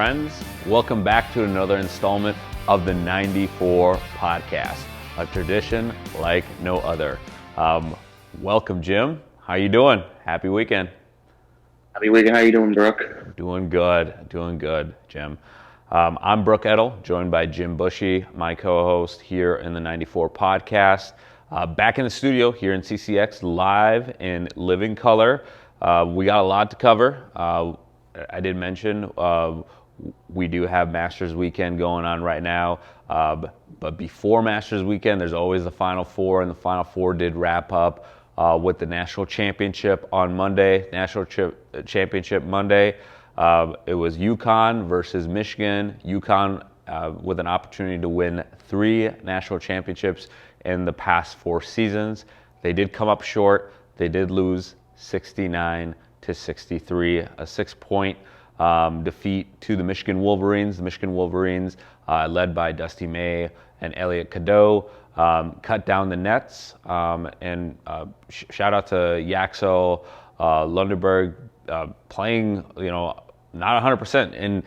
friends. Welcome back to another installment of the 94 podcast, a tradition like no other. Welcome, Jim. How you doing? Happy weekend. Happy weekend. How you doing, Brook? Doing good, Jim. I'm Brook Eddle, joined by Jim Bushy, my co-host here in the 94 podcast. Back in the studio here in CCX, live in living color. We got a lot to cover. I did mention we do have Masters Weekend going on right now. But before Masters Weekend, there's always the Final Four, and the Final Four did wrap up with the National Championship on Monday. Championship Monday. It was UConn versus Michigan. UConn with an opportunity to win 3 national championships in the past 4 seasons. They did come up short. They did lose 69-63, a 6-point defeat to the Michigan Wolverines. The Michigan Wolverines, led by Dusty May and Elliot Cadeau, cut down the nets. And shout out to Yaxel Lundeberg playing, not 100% and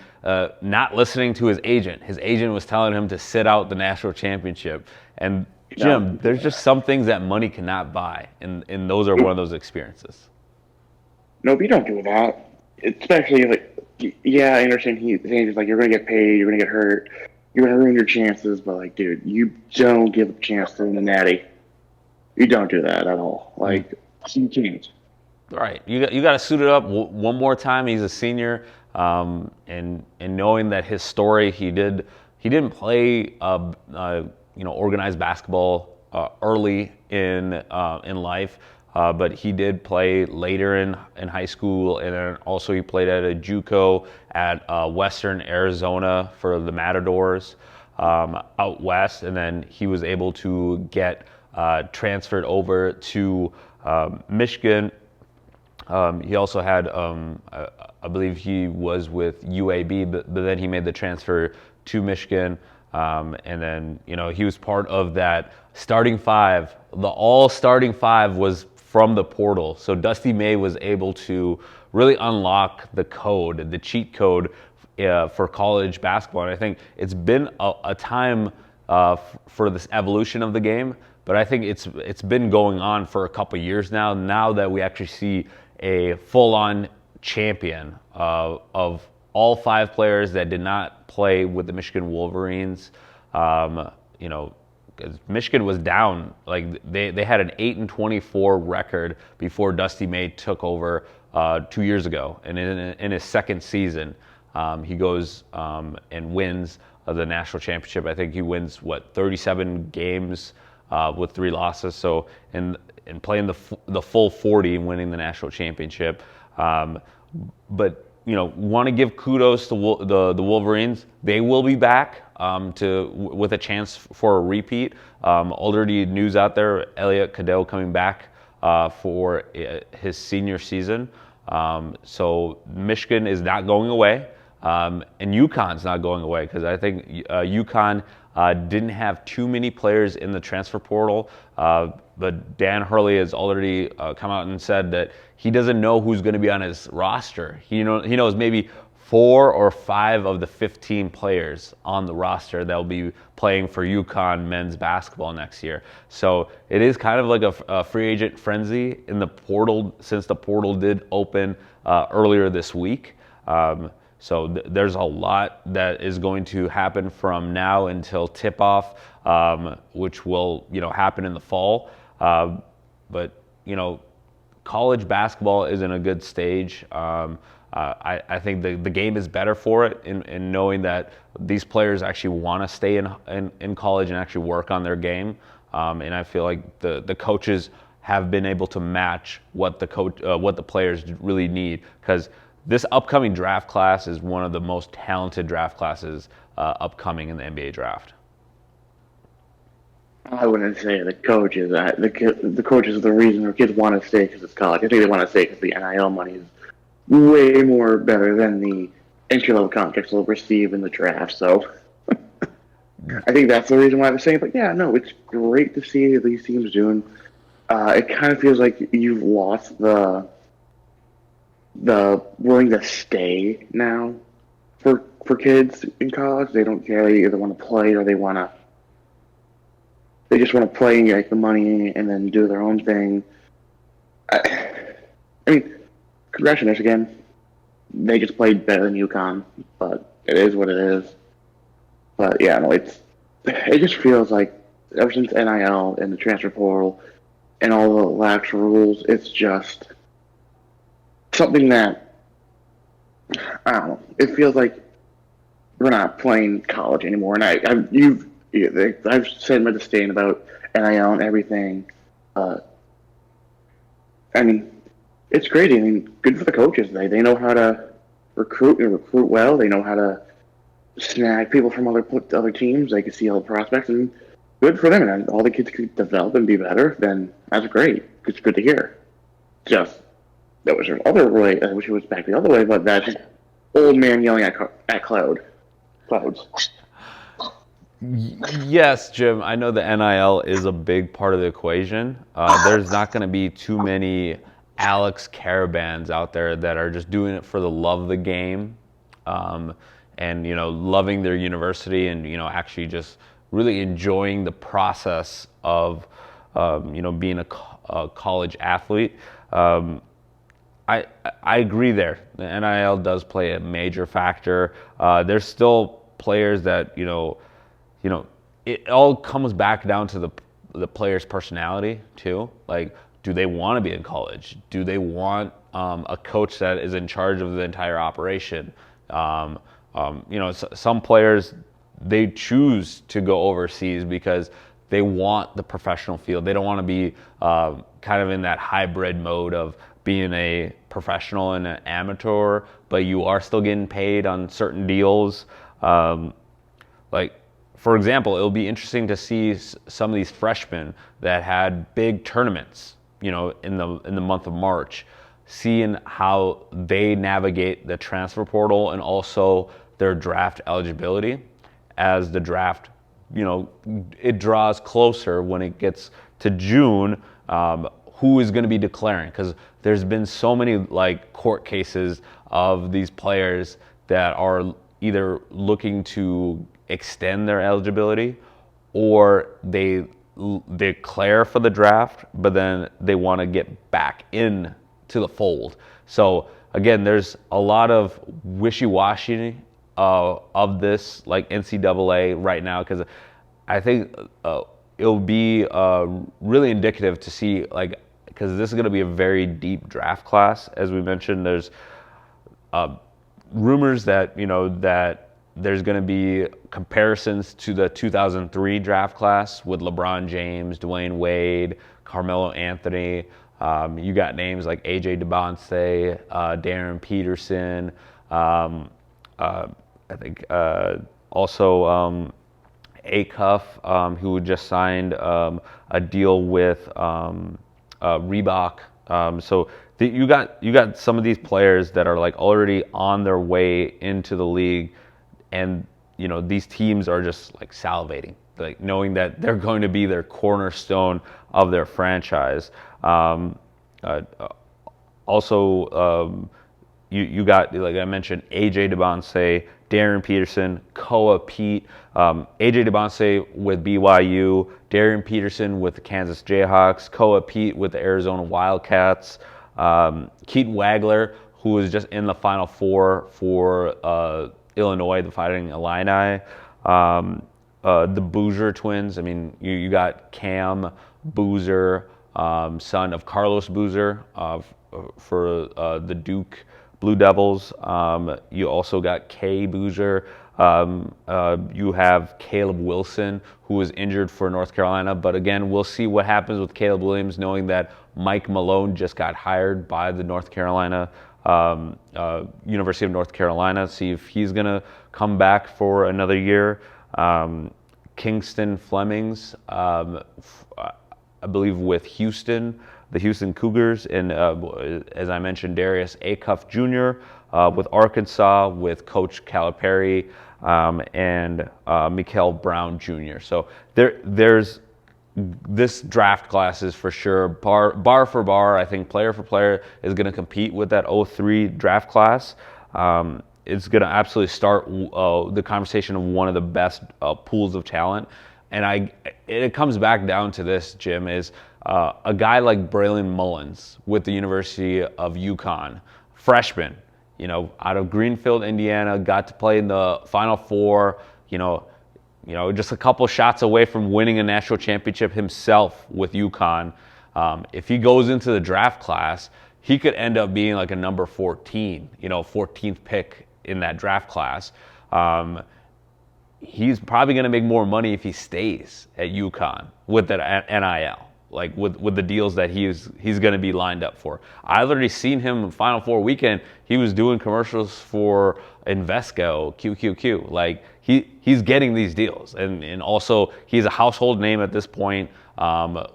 not listening to his agent. His agent was telling him to sit out the national championship. And Jim, there's just some things that money cannot buy, and those are one of those experiences. Nope, you don't do that. Especially I understand he's like, you're gonna get paid, you're gonna get hurt, you're gonna ruin your chances, but like, dude, you don't give a chance to win the natty. You don't do that at all. Like, you can't. Right, you got to suit it up one more time. He's a senior, and knowing that his story, he didn't play organized basketball early in life, but he did play later in high school, and then also he played at a JUCO at Western Arizona for the Matadors out west, and then he was able to get transferred over to Michigan. He also had, I believe he was with UAB, but then he made the transfer to Michigan. And then, he was part of that starting 5. The all starting 5 was from the portal. So Dusty May was able to really unlock the code, the cheat code for college basketball. And I think it's been a time for this evolution of the game, but I think it's been going on for a couple years now that we actually see a full-on champion of all 5 players that did not play with the Michigan Wolverines. Because Michigan was down, like they had an 8-24 record before Dusty May took over 2 years ago, and in his second season, he goes and wins the national championship. I think he wins 37 games with 3 losses. So and playing the full 40 and winning the national championship. But want to give kudos to the Wolverines. They will be back with a chance for a repeat. Already news out there, Elliot Cadeau coming back for his senior season. So Michigan is not going away, and UConn's not going away, because I think UConn didn't have too many players in the transfer portal. But Dan Hurley has already come out and said that he doesn't know who's going to be on his roster. He knows maybe 4 or 5 of the 15 players on the roster that will be playing for UConn men's basketball next year. So it is kind of like a free agent frenzy in the portal, since the portal did open earlier this week. So there's a lot that is going to happen from now until tip-off, which will happen in the fall. But college basketball is in a good stage. I think the game is better for it in knowing that these players actually want to stay in college and actually work on their game. And I feel like the coaches have been able to match what the players really need, because this upcoming draft class is one of the most talented draft classes upcoming in the NBA draft. I wouldn't say the coaches. The coaches are the reason our kids want to stay, because it's college. I think they want to stay because the NIL money is way more better than the entry-level contracts they'll receive in the draft. So I think that's the reason why they're saying. But yeah, no, it's great to see these teams doing. It kind of feels like you've lost the willing to stay now for kids in college. They don't care. They either want to play or they just want to play and get the money and then do their own thing. I mean, congratulations again. They just played better than UConn, but it is what it is. But yeah, no, it just feels like ever since NIL and the transfer portal and all the lax rules, it's just something that I don't know. It feels like we're not playing college anymore. And I've said my disdain about NIL and everything. Uh, I mean, it's great. I mean, good for the coaches. They know how to recruit and recruit well. They know how to snag people from other teams. They can see all the prospects, and good for them. And all the kids could develop and be better. Then that's great. It's good to hear. Just that was the other way. I wish it was back the other way, but that's just old man yelling at clouds. Yes, Jim, I know the NIL is a big part of the equation. There's not going to be too many Alex Caravans out there that are just doing it for the love of the game, and loving their university, and actually just really enjoying the process of being a college athlete. I agree there. The NIL does play a major factor. There's still players that it all comes back down to the player's personality too. Like, do they want to be in college? Do they want a coach that is in charge of the entire operation? Some players, they choose to go overseas because they want the professional field. They don't want to be kind of in that hybrid mode of being a professional and an amateur, but you are still getting paid on certain deals. For example, it'll be interesting to see some of these freshmen that had big tournaments, in the month of March, seeing how they navigate the transfer portal and also their draft eligibility as the draft, it draws closer when it gets to June. Who is going to be declaring? Because there's been so many court cases of these players that are either looking to extend their eligibility, or they declare for the draft, but then they want to get back in to the fold. So again, there's a lot of wishy-washy of this, like NCAA right now, because I think it'll be really indicative to see, because this is going to be a very deep draft class. As we mentioned, there's rumors that that there's going to be comparisons to the 2003 draft class with LeBron James, Dwayne Wade, Carmelo Anthony. You got names like AJ DeBonce, Darren Peterson. I think also Acuff, who just signed a deal with Reebok. You got some of these players that are already on their way into the league, and these teams are just salivating, knowing that they're going to be their cornerstone of their franchise. You got, like I mentioned, AJ DeBonce, Darren Peterson, Koa Pete, AJ DeBonce with BYU, Darren Peterson with the Kansas Jayhawks, Koa Pete with the Arizona Wildcats, Keaton Wagler, who was just in the Final Four for Illinois, the Fighting Illini, the Boozer twins. I mean, you got Cam Boozer, son of Carlos Boozer, for the Duke Blue Devils. You also got Kay Boozer. You have Caleb Wilson, who was injured for North Carolina. But again, we'll see what happens with Caleb Williams, knowing that Mike Malone just got hired by the University of North Carolina. See if he's going to come back for another year. Kingston Flemings, I believe with Houston, the Houston Cougars, and as I mentioned, Darius Acuff Jr. With Arkansas, with Coach Calipari, and Mikael Brown Jr. So there's this draft class is for sure, bar for bar, I think player for player is going to compete with that 03 draft class. it's going to absolutely start the conversation of one of the best pools of talent. And it comes back down to this, Jim, is a guy like Braylon Mullins with the University of UConn, freshman, out of Greenfield, Indiana, got to play in the Final Four, just a couple shots away from winning a national championship himself with UConn. If he goes into the draft class, he could end up being like a number 14, 14th pick in that draft class. He's probably going to make more money if he stays at UConn with that NIL, like with the deals that he's going to be lined up for. I've already seen him Final Four weekend. He was doing commercials for Invesco, QQQ. Like he's getting these deals, and also he's a household name at this point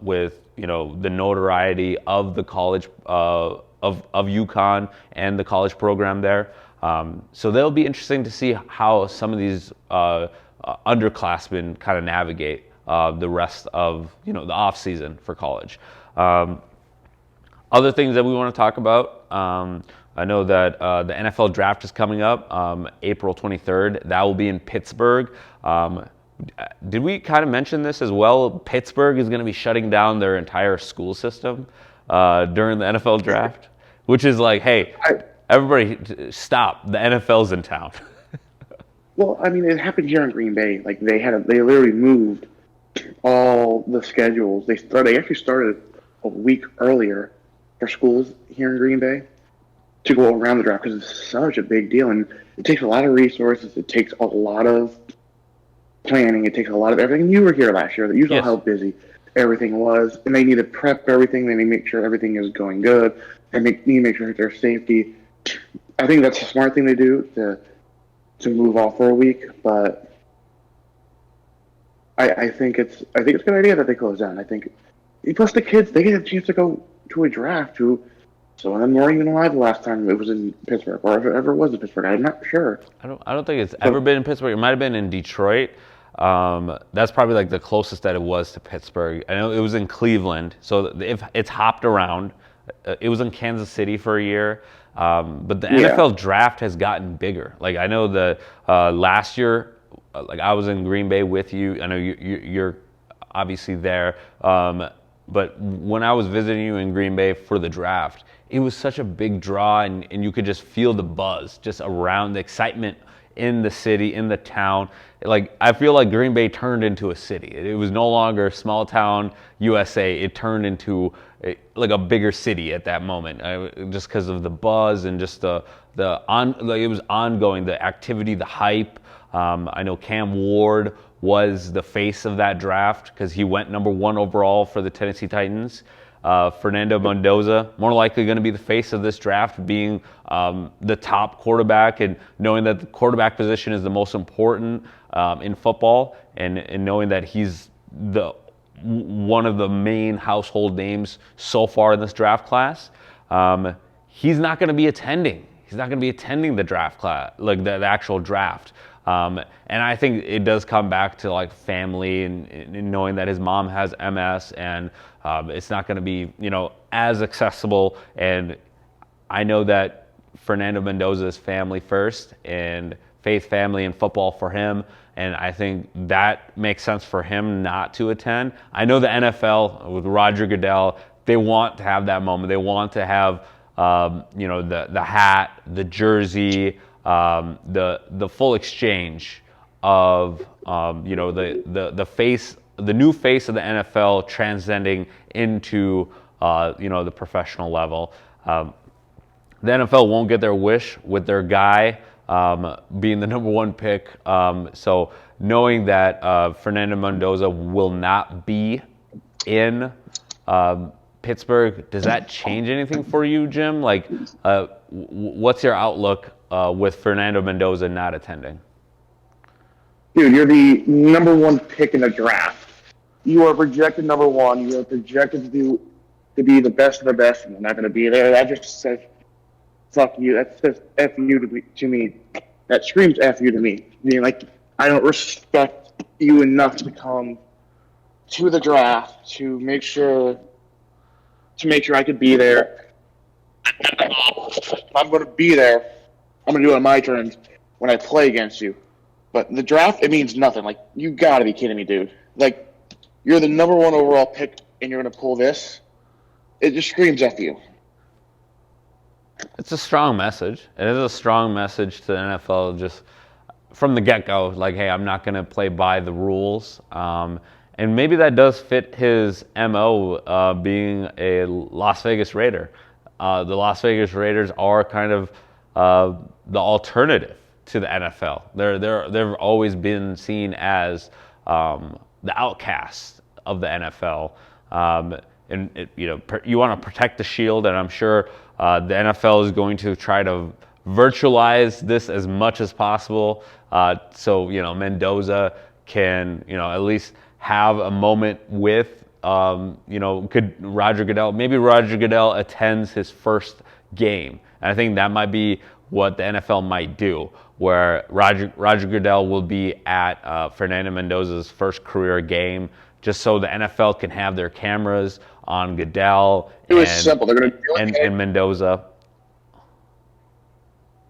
with the notoriety of the college of UConn and the college program there. So that'll be interesting to see how some of these underclassmen kind of navigate the rest of the off season for college. Other things that we want to talk about. I know that the NFL draft is coming up April 23rd. That will be in Pittsburgh. Did we kind of mention this as well? Pittsburgh is going to be shutting down their entire school system during the NFL draft, which is like, hey, everybody stop. The NFL's in town. Well, I mean, it happened here in Green Bay. Like they literally moved all the schedules. They actually started a week earlier for schools here in Green Bay to go around the draft because it's such a big deal, and it takes a lot of resources. It takes a lot of planning. It takes a lot of everything. You were here last year. You saw how busy everything was, and they need to prep everything. They need to make sure everything is going good, and they need to make sure that there's safety. I think that's a smart thing to do to move off for a week, but I think it's a good idea that they close down. I think plus the kids, they get a chance to go to a draft. Some of them weren't even alive the last time it was in Pittsburgh, or if it ever was in Pittsburgh. I'm not sure. I don't think it's ever been in Pittsburgh. It might have been in Detroit. That's probably like the closest that it was to Pittsburgh. I know it was in Cleveland, so if it's hopped around. It was in Kansas City for a year. But the NFL draft has gotten bigger. Like I know the last year, like I was in Green Bay with you. I know you're obviously there. But when I was visiting you in Green Bay for the draft, it was such a big draw, and you could just feel the buzz just around, the excitement in the city, in the town. Like I feel like Green Bay turned into a city. It was no longer small town USA. It turned into like a bigger city at that moment, just because of the buzz and just it was ongoing, the activity, the hype. I know Cam Ward was the face of that draft because he went number 1 overall for the Tennessee Titans. Fernando Mendoza, more likely going to be the face of this draft, being the top quarterback, and knowing that the quarterback position is the most important in football, and knowing that he's one of the main household names so far in this draft class. He's not going to be attending. He's not going to be attending the draft class, like the actual draft. And I think it does come back to like family and knowing that his mom has MS, and it's not going to be as accessible. And I know that Fernando Mendoza is family first, and faith, family, and football for him. And I think that makes sense for him not to attend. I know the NFL with Roger Goodell, they want to have that moment. They want to have the hat, the jersey, the full exchange of the face, the new face of the NFL transcending into the professional level. The NFL won't get their wish with their guy being the number 1 pick. So knowing that Fernando Mendoza will not be in Pittsburgh, does that change anything for you, Jim? Like, what's your outlook with Fernando Mendoza not attending? Dude, you're the number 1 pick in the draft. You are projected number 1. You are projected to be the best of the best, and you're not going to be there. That just says, fuck you. That says F you to me. That screams F you to me. I mean, like, I don't respect you enough to come to the draft to make sure I could be there. I'm going to be there. I'm gonna do it on my terms when I play against you. But the draft, it means nothing. Like, you gotta be kidding me, dude. Like, you're the number one overall pick, and you're gonna pull this. It just screams at you. It's a strong message. It is a strong message to the NFL just from the get-go, like, hey, I'm not going to play by the rules. And maybe that does fit his MO, being a Las Vegas Raider. The Las Vegas Raiders are kind of the alternative to the NFL. They've always been seen as the outcasts of the NFL. You want to protect the shield, and I'm sure the NFL is going to try to virtualize this as much as possible, so Mendoza can at least have a moment with could Roger Goodell. Maybe Roger Goodell attends his first game, and I think that might be what the NFL might do, where Roger Goodell will be at Fernando Mendoza's first career game, just so the NFL can have their cameras on Goodell Simple. They're going to do it and Mendoza.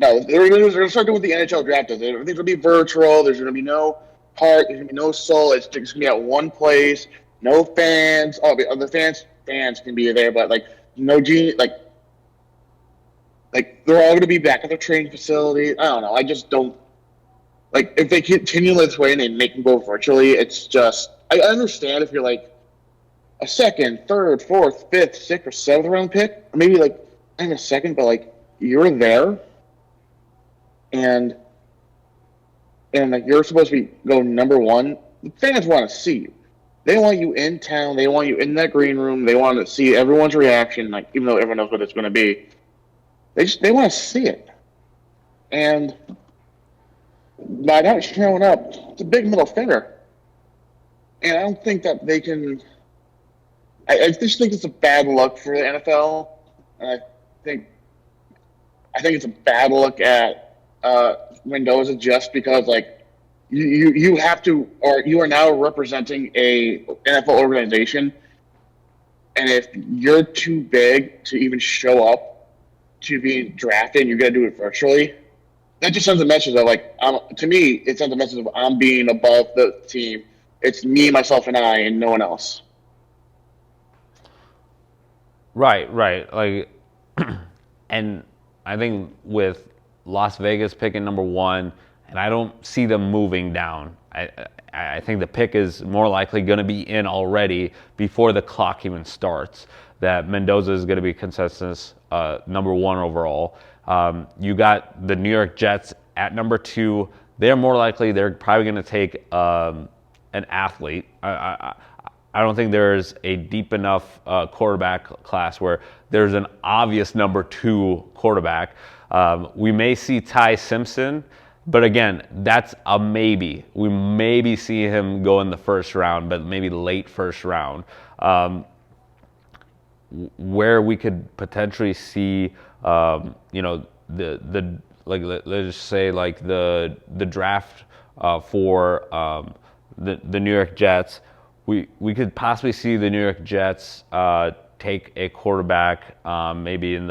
No, they're going to start doing what the NHL draft does. Everything's going to be virtual. There's going to be no heart. There's going to be no soul. It's just going to be at one place. No fans. Oh, the fans can be there, but no G. Like they're all going to be back at their training facility. I don't know. I just don't if they continue this way and they make them go virtually. It's just I understand if you're a second, third, fourth, fifth, sixth, or seventh round pick, or maybe in a second, but you're there. And you're supposed to go number one. The fans want to see you. They want you in town. They want you in that green room. They want to see everyone's reaction. Even though everyone knows what it's going to be, they want to see it. And by not showing up, it's a big middle finger. And I don't think that they can. I just think it's a bad look for the NFL. And I think it's a bad look at Mendoza, just because you have to, or you are now representing a NFL organization, and if you're too big to even show up to be drafted and you're going to do it virtually, that just sends a message of to me, it sends a message of I'm being above the team. It's me, myself, and I, and no one else. Right. And I think with Las Vegas picking number one, and I don't see them moving down. I think the pick is more likely going to be in already before the clock even starts, that Mendoza is going to be consensus number one overall. You got the New York Jets at number two. They're probably going to take an athlete. I don't think there's a deep enough quarterback class where there's an obvious number two quarterback. We may see Ty Simpson, but again, that's a maybe. We maybe see him go in the first round, but maybe late first round. Where we could potentially see, let's just say the draft for the New York Jets. We could possibly see the New York Jets take a quarterback, maybe in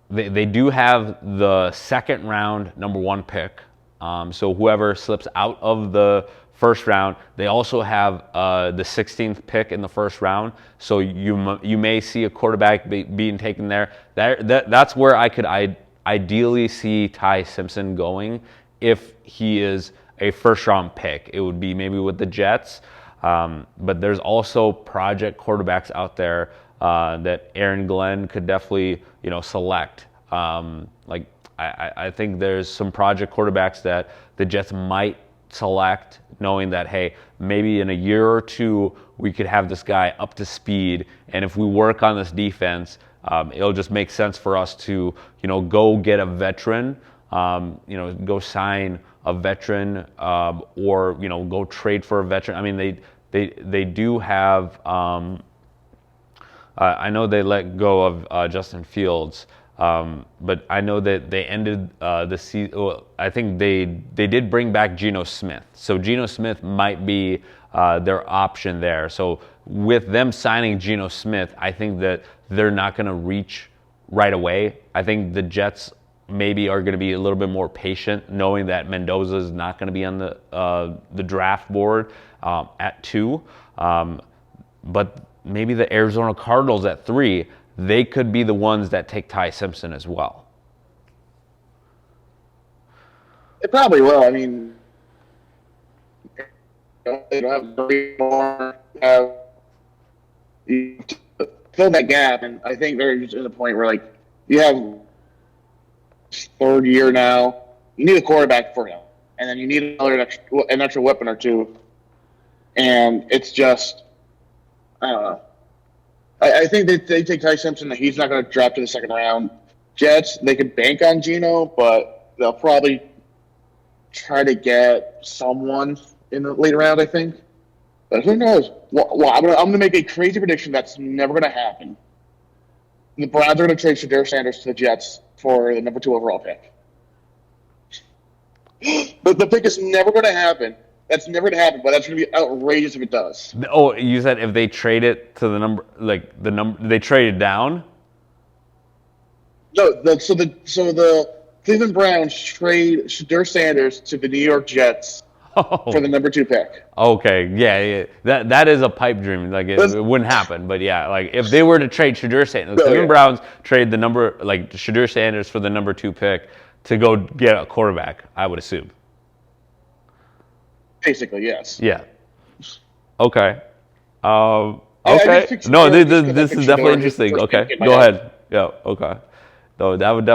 they do have the second round number one pick. So whoever slips out of the first round, they also have the 16th pick in the first round. So you may see a quarterback being taken there. That's where I could ideally see Ty Simpson going if he is a first round pick. It would be maybe with the Jets. But there's also project quarterbacks out there that Aaron Glenn could definitely select. I think there's some project quarterbacks that the Jets might select, knowing that, hey, maybe in a year or two we could have this guy up to speed, and if we work on this defense, it'll just make sense for us to go get a veteran, go sign a veteran, or go trade for a veteran. I mean, they do have. I know they let go of Justin Fields, but I know that they ended the season. Well, I think they did bring back Geno Smith, so Geno Smith might be their option there. So with them signing Geno Smith, I think that they're not going to reach right away. I think the Jets maybe are going to be a little bit more patient, knowing that Mendoza is not going to be on the draft board at 2. But maybe the Arizona Cardinals at 3, they could be the ones that take Ty Simpson as well. It probably will. I mean, they don't have three more. You fill that gap, and I think they're just at a point where, like, you have third year now. You need a quarterback for him, and then you need an extra weapon or two. And it's just, I don't know. I think they take Ty Simpson, that he's not going to drop to the second round. Jets, they could bank on Geno, but they'll probably try to get someone in the later round, I think. But who knows? Well, I'm gonna make a crazy prediction that's never going to happen. The Browns are going to trade Shadur Sanders to the Jets for the number 2 overall pick. But the pick is never going to happen. That's never going to happen, but that's going to be outrageous if it does. Oh, you said if they trade it to the number, they trade it down? No, so the Cleveland Browns trade Shadur Sanders to the New York Jets for the number 2 pick. Okay, yeah. That is a pipe dream. Like it wouldn't happen, but yeah, like if they were to trade Shadur Sanders, the Cleveland Browns trade the Shadur Sanders for the number 2 pick to go get a quarterback, I would assume. Basically, yes. Yeah. Okay. Okay. No, this is definitely interesting. Okay, go ahead. Yeah. Okay. No, that would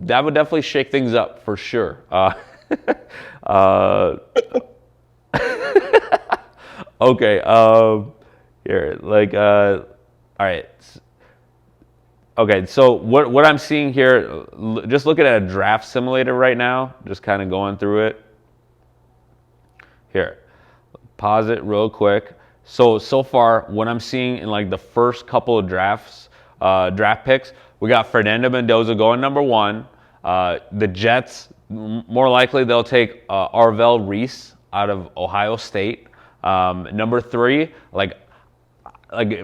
definitely shake things up for sure. Okay. Here, like, all right. Okay, so what I'm seeing here, just looking at a draft simulator right now, just kind of going through it. Here, pause it real quick. So far, what I'm seeing in like the first couple of draft picks, we got Fernando Mendoza going number 1. The Jets, more likely they'll take Arvell Reese out of Ohio State. Number 3, like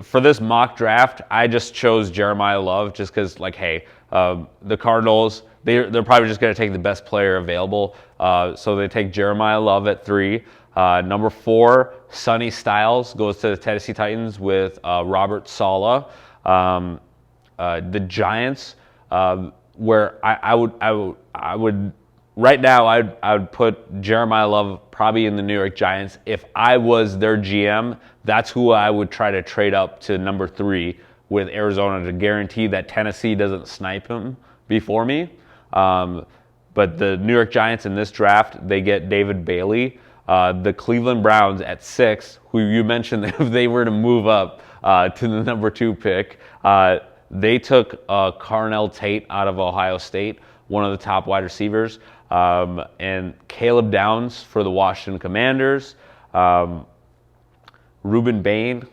for this mock draft, I just chose Jeremiah Love just because, like, hey, the Cardinals, they're probably just going to take the best player available. So they take Jeremiah Love at 3. Number 4, Sonny Styles goes to the Tennessee Titans with Robert Saleh. The Giants, where I would right now I would put Jeremiah Love probably in the New York Giants. If I was their GM, that's who I would try to trade up to number 3 with Arizona to guarantee that Tennessee doesn't snipe him before me. But the New York Giants in this draft, they get David Bailey. The Cleveland Browns at 6, who you mentioned if they were to move up to the number 2 pick, they took Carnell Tate out of Ohio State, one of the top wide receivers, and Caleb Downs for the Washington Commanders, Reuben Bain,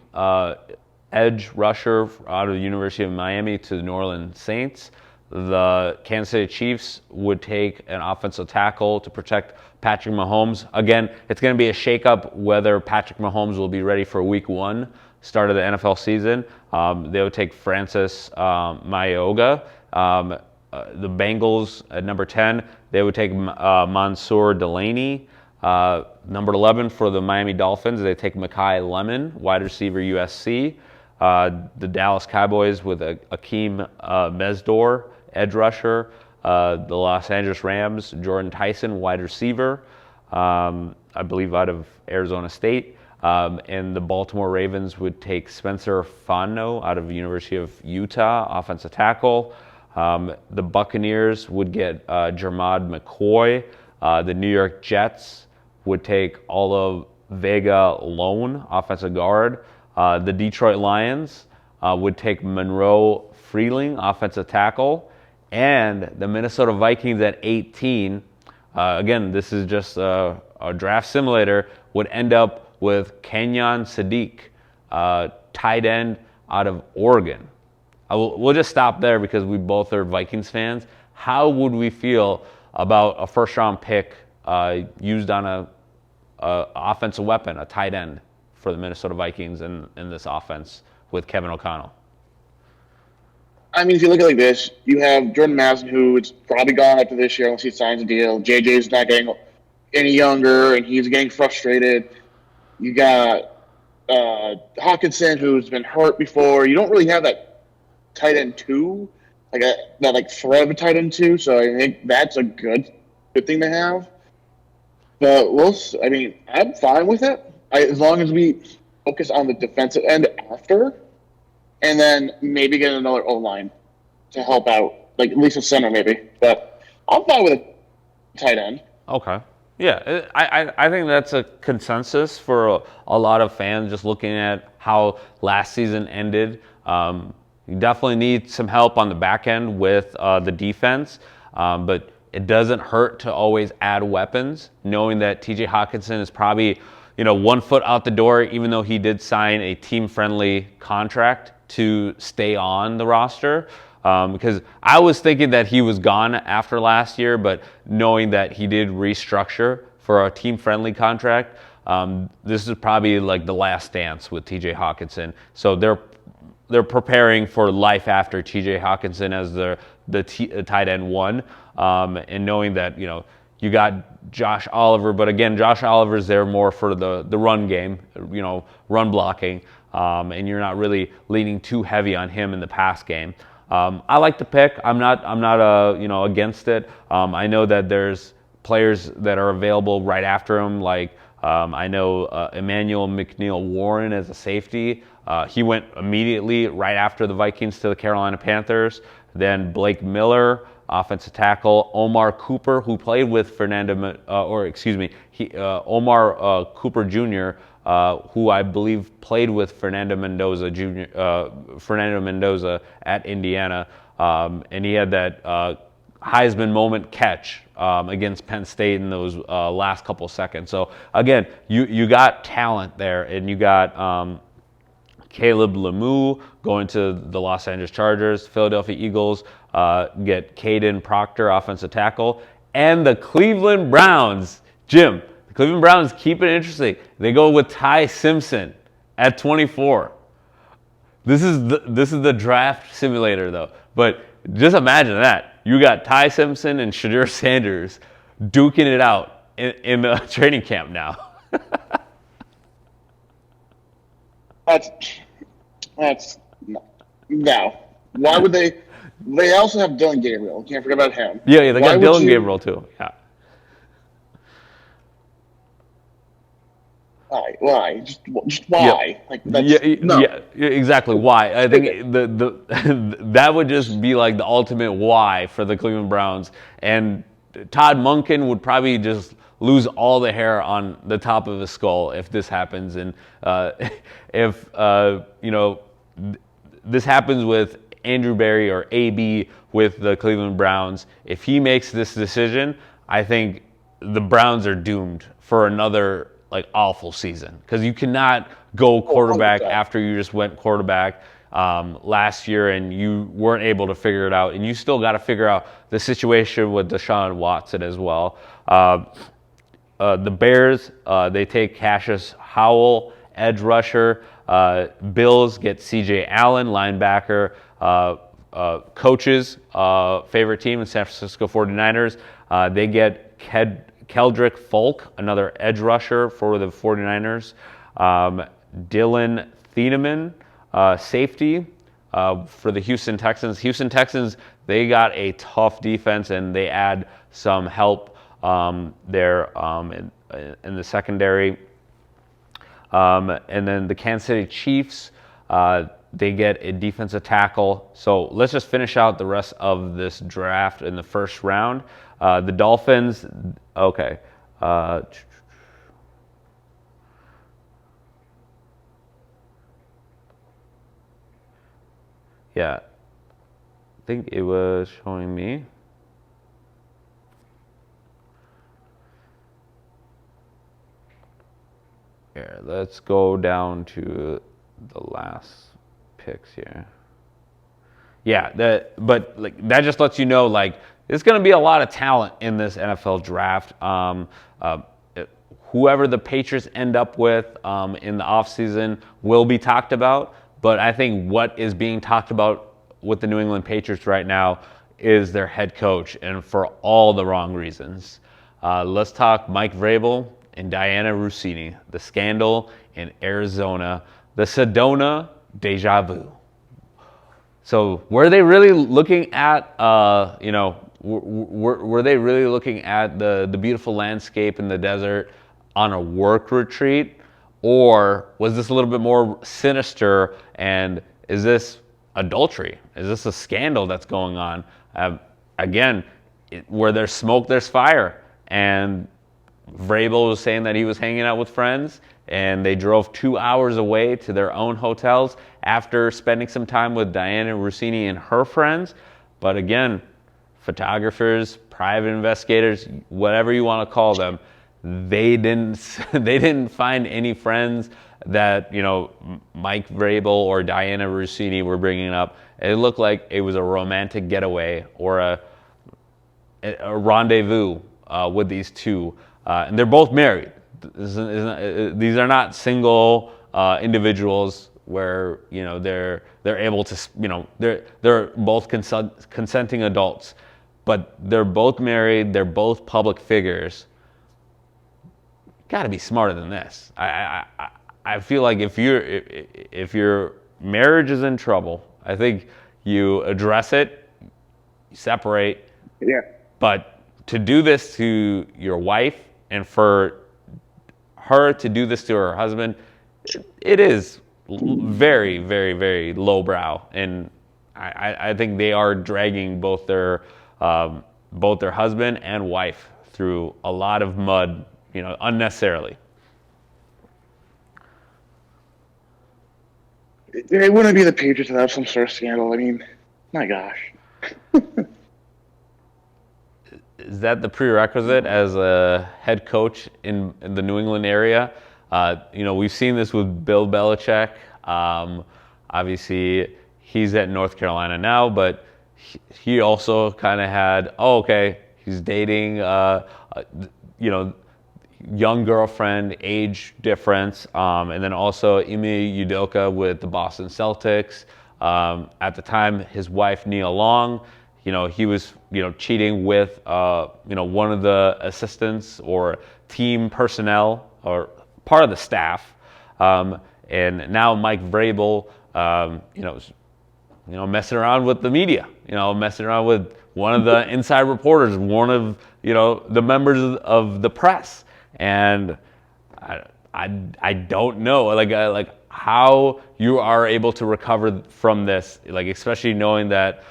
edge rusher out of the University of Miami to the New Orleans Saints. The Kansas City Chiefs would take an offensive tackle to protect Patrick Mahomes. Again, it's going to be a shakeup whether Patrick Mahomes will be ready for Week 1, start of the NFL season. They would take Francis Mayoga. The Bengals at number 10, they would take Mansour Delaney. Number 11 for the Miami Dolphins, they take Mekhi Lemon, wide receiver USC. The Dallas Cowboys with Akeem Mesdor, edge rusher. The Los Angeles Rams, Jordan Tyson, wide receiver, I believe out of Arizona State. And the Baltimore Ravens would take Spencer Fano out of the University of Utah, offensive tackle. The Buccaneers would get Jermod McCoy. The New York Jets would take Ola Vega Lone, offensive guard. The Detroit Lions would take Monroe Freeling, offensive tackle. And the Minnesota Vikings at 18, again, this is just a draft simulator, would end up with Kenyon Sadiq, tight end out of Oregon. We'll just stop there because we both are Vikings fans. How would we feel about a first-round pick used on a offensive weapon, a tight end, for the Minnesota Vikings in this offense with Kevin O'Connell? I mean, if you look at it like this, you have Jordan Madison, who is probably gone after this year unless he signs a deal. JJ's not getting any younger, and he's getting frustrated. You got Hawkinson, who's been hurt before. You don't really have that tight end two, that threat of a tight end two. So I think that's a good thing to have. But I mean, I'm fine with it as long as we focus on the defensive end after, and then maybe get another O line to help out, like at least a center maybe. But I'm fine with a tight end. Okay. Yeah, I think that's a consensus for a lot of fans just looking at how last season ended. You definitely need some help on the back end with the defense, but it doesn't hurt to always add weapons, knowing that TJ Hawkinson is probably 1 foot out the door, even though he did sign a team-friendly contract to stay on the roster. Because I was thinking that he was gone after last year, but knowing that he did restructure for a team-friendly contract, this is probably like the last dance with TJ Hawkinson. So they're preparing for life after TJ Hawkinson as the tight end one, and knowing that you got Josh Oliver, but again, Josh Oliver's there more for the run game, run blocking, and you're not really leaning too heavy on him in the pass game. I like the pick. I'm not against it. I know that there's players that are available right after him, like I know Emmanuel McNeil-Warren as a safety. He went immediately right after the Vikings to the Carolina Panthers. Then Blake Miller, offensive tackle. Omar Cooper, who played with Omar Cooper Jr., who I believe played with Fernando Mendoza at Indiana, and he had that Heisman moment catch against Penn State in those last couple seconds. So again, you got talent there, and you got Caleb Lemieux going to the Los Angeles Chargers. Philadelphia Eagles get Caden Proctor, offensive tackle, and the Cleveland Browns, Jim. The Cleveland Browns keep it interesting. They go with Ty Simpson at 24. This is the draft simulator though. But just imagine that. You got Ty Simpson and Shadur Sanders duking it out in the training camp now. That's no. Why would they? They also have Dylan Gabriel. Can't forget about him. Yeah, they got Dylan Gabriel too. Yeah. Why? Just why? Yeah. Like that's, no. Yeah, exactly. Why? I think that would just be like the ultimate why for the Cleveland Browns. And Todd Monken would probably just lose all the hair on the top of his skull if this happens. And if this happens with Andrew Berry or AB with the Cleveland Browns, if he makes this decision, I think the Browns are doomed for another awful season, because you cannot go quarterback after you just went quarterback last year and you weren't able to figure it out, and you still got to figure out the situation with Deshaun Watson as well. The Bears, they take Cassius Howell, edge rusher. Bills get C.J. Allen, linebacker. Coach's favorite team, the San Francisco 49ers, they get Keldrick Folk, another edge rusher for the 49ers. Dylan Thieneman, safety for the Houston Texans. Houston Texans, they got a tough defense, and they add some help there in the secondary. And then the Kansas City Chiefs, they get a defensive tackle. So let's just finish out the rest of this draft in the first round. The Dolphins, okay. Yeah, I think it was showing me. Here, let's go down to the last picks here. Yeah, but that just lets you know there's going to be a lot of talent in this NFL draft. Whoever the Patriots end up with in the offseason will be talked about, but I think what is being talked about with the New England Patriots right now is their head coach, and for all the wrong reasons. Let's talk Mike Vrabel and Diana Rossini, the scandal in Arizona, the Sedona deja vu. So were they really looking at, were they really looking at the beautiful landscape in the desert on a work retreat? Or was this a little bit more sinister, and is this adultery? Is this a scandal that's going on? Again, where there's smoke, there's fire. And Vrabel was saying that he was hanging out with friends, and they drove 2 hours away to their own hotels after spending some time with Diana Rossini and her friends. But again, photographers, private investigators, whatever you want to call them, they didn't find any friends that Mike Vrabel or Diana Rossini were bringing up. It looked like it was a romantic getaway or a rendezvous with these two, and they're both married. These are not single individuals where they're able to they're both consenting adults, but they're both married. They're both public figures. Got to be smarter than this. I feel like if your marriage is in trouble, I think you address it, you separate. Yeah. But to do this to your wife and for her to do this to her husband, it is very, very, very lowbrow, and I think they are dragging both their husband and wife through a lot of mud, unnecessarily. It wouldn't be the Patriots without some sort of scandal. I mean, my gosh. Is that the prerequisite as a head coach in the New England area? We've seen this with Bill Belichick. Obviously, he's at North Carolina now, but he also kind of had, he's dating, young girlfriend, age difference, and then also Ime Udoka with the Boston Celtics. At the time, his wife, Nia Long, he was, cheating with, one of the assistants or team personnel or part of the staff. And now Mike Vrabel, messing around with the media, messing around with one of the inside reporters, one of, the members of the press. And I don't know, like how you are able to recover from this, like especially knowing that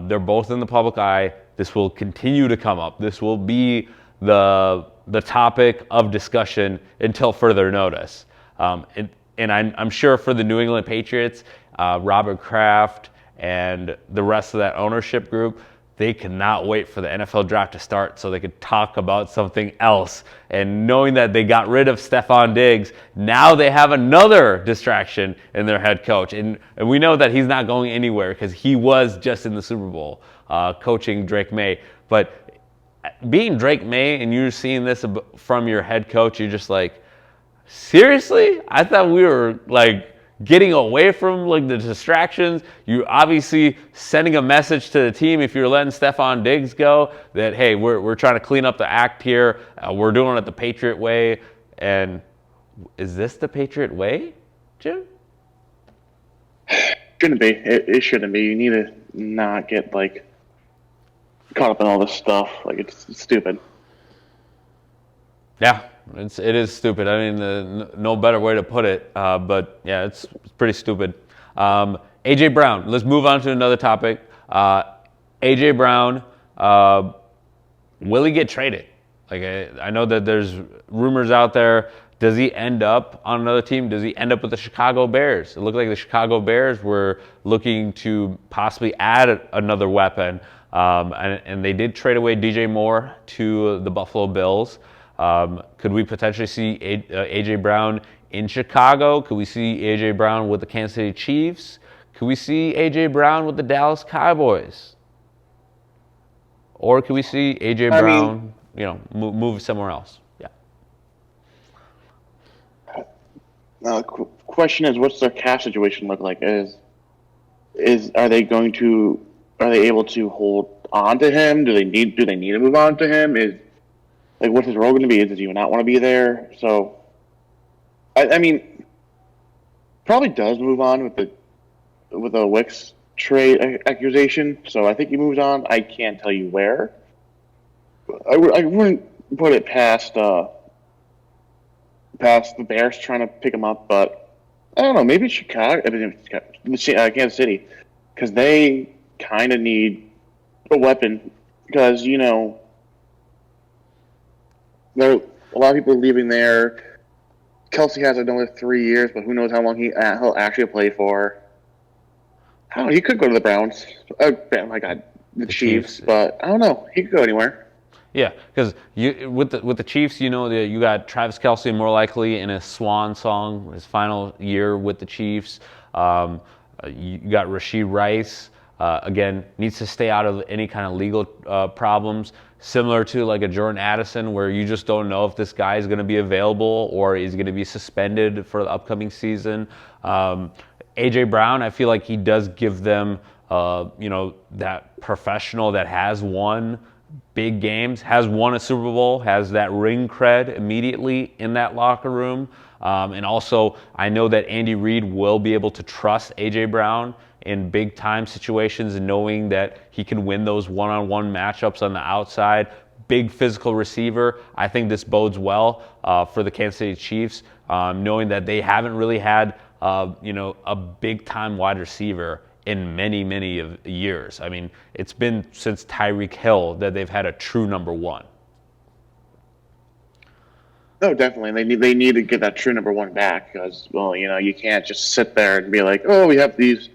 they're both in the public eye. This will continue to come up. This will be the topic of discussion until further notice. And I'm sure for the New England Patriots, Robert Kraft and the rest of that ownership group, they cannot wait for the NFL draft to start so they could talk about something else. And knowing that they got rid of Stephon Diggs, now they have another distraction in their head coach. And we know that he's not going anywhere because he was just in the Super Bowl coaching Drake May. But being Drake May and you're seeing this from your head coach, you're just like, seriously? I thought we were like getting away from like the distractions. You're obviously sending a message to the team if you're letting Stephon Diggs go that, hey, we're trying to clean up the act here. We're doing it the Patriot way. And is this the Patriot way, Jim? Shouldn't be. It shouldn't be. You need to not get like caught up in all this stuff. Like it's stupid. Yeah. It is stupid. I mean, no better way to put it. But yeah, it's pretty stupid. AJ Brown. Let's move on to another topic. AJ Brown. Will he get traded? Like I know that there's rumors out there. Does he end up on another team? Does he end up with the Chicago Bears? It looked like the Chicago Bears were looking to possibly add another weapon, and they did trade away DJ Moore to the Buffalo Bills. Could we potentially see AJ Brown in Chicago? Could we see AJ Brown with the Kansas City Chiefs? Could we see AJ Brown with the Dallas Cowboys? Or could we see AJ Brown, move somewhere else? Yeah. Question is, what's their cap situation look like? Is are they able to hold on to him? Do they need to move on to him? What's his role going to be? Does he not want to be there? So, I mean, probably does move on with the Wicks trade accusation. So I think he moves on. I can't tell you where. I wouldn't put it past the Bears trying to pick him up, but I don't know. Maybe Chicago. I mean, Kansas City, because they kind of need a weapon. Because there are a lot of people leaving there. Kelsey has another 3 years, but who knows how long he'll actually play for. I don't know. He could go to the Browns. Oh my God, the Chiefs. But I don't know. He could go anywhere. Yeah, because with the Chiefs, you got Travis Kelce more likely in his swan song, his final year with the Chiefs. You got Rashee Rice. Again, needs to stay out of any kind of legal problems, similar to like a Jordan Addison, where you just don't know if this guy is going to be available or is going to be suspended for the upcoming season. A.J. Brown, I feel like he does give them, that professional that has won big games, has won a Super Bowl, has that ring cred immediately in that locker room. And also, I know that Andy Reid will be able to trust A.J. Brown in big time situations, and knowing that he can win those one-on-one matchups on the outside. Big physical receiver. I think this bodes well for the Kansas City Chiefs, knowing that they haven't really had a big time wide receiver in many of years. I mean, it's been since Tyreek Hill that they've had a true number one. No, definitely. They need to get that true number one back because, you can't just sit there and be like, oh, we have these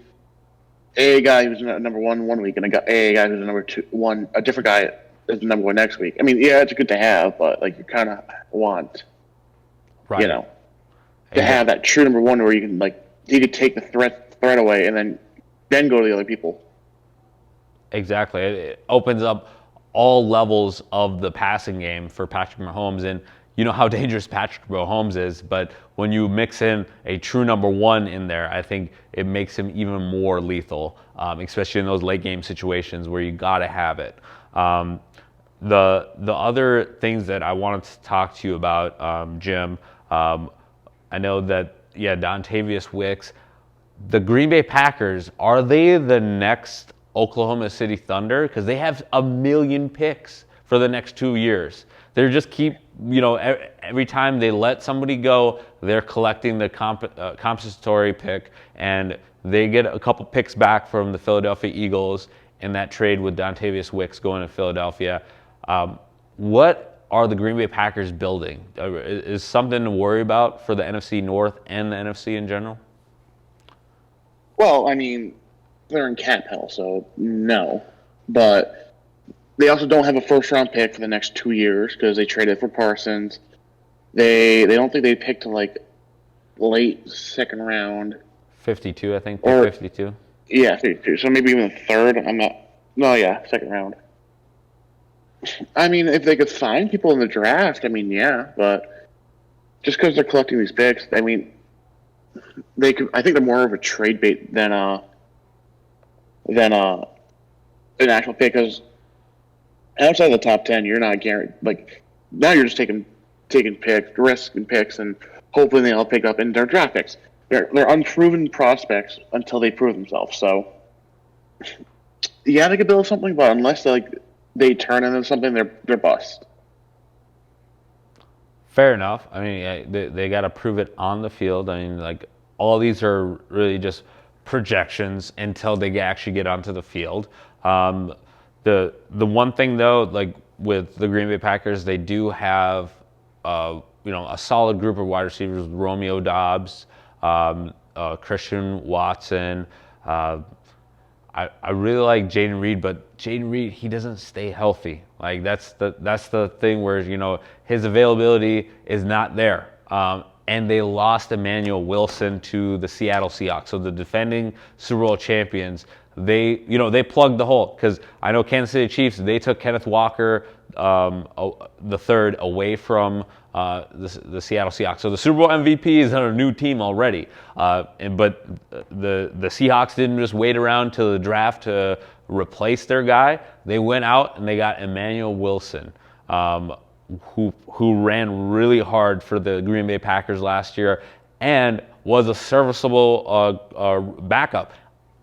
a guy who's number one week and a guy who's number one, a different guy is number one next week. I mean, yeah, it's good to have, but like you kind of want, to have that true number one where you can take the threat away and then go to the other people. Exactly. It opens up all levels of the passing game for Patrick Mahomes, and you know how dangerous Patrick Mahomes is, but when you mix in a true number one in there, I think it makes him even more lethal, especially in those late game situations where you got to have it. The other things that I wanted to talk to you about, Jim, I know that, Dontavius Wicks, the Green Bay Packers, are they the next Oklahoma City Thunder? Because they have 1 million picks for the next 2 years. They just keep, every time they let somebody go, they're collecting the compensatory pick, and they get a couple picks back from the Philadelphia Eagles in that trade with Dontavius Wicks going to Philadelphia. What are the Green Bay Packers building? Is something to worry about for the NFC North and the NFC in general? Well, I mean, they're in cap hell, so no. But they also don't have a first-round pick for the next 2 years because they traded for Parsons. They don't think they picked late second round. 52, I think. 52. Yeah, 52. So maybe even the third. Second round. I mean, if they could find people in the draft, I mean, yeah. But just because they're collecting these picks, I mean, they could. I think they're more of a trade bait than an actual pick. Because outside of the top 10, you're not guaranteed. Like now, you're just taking picks, risk and picks, and hoping they all pick up in their draft picks. They're unproven prospects until they prove themselves. So, yeah, they could build something, but unless they turn into something, they're bust. Fair enough. I mean, they got to prove it on the field. I mean, all these are really just projections until they actually get onto the field. The one thing though, with the Green Bay Packers, they do have a solid group of wide receivers: Romeo Doubs, Christian Watson. I really like Jaden Reed, but Jaden Reed, he doesn't stay healthy. That's the thing where his availability is not there. and they lost Emmanuel Wilson to the Seattle Seahawks. So the defending Super Bowl champions, they plugged the hole, because I know Kansas City Chiefs, they took Kenneth Walker the third away from the Seattle Seahawks. So the Super Bowl MVP is on a new team already. But the Seahawks didn't just wait around till the draft to replace their guy. They went out and they got Emmanuel Wilson, who ran really hard for the Green Bay Packers last year and was a serviceable backup.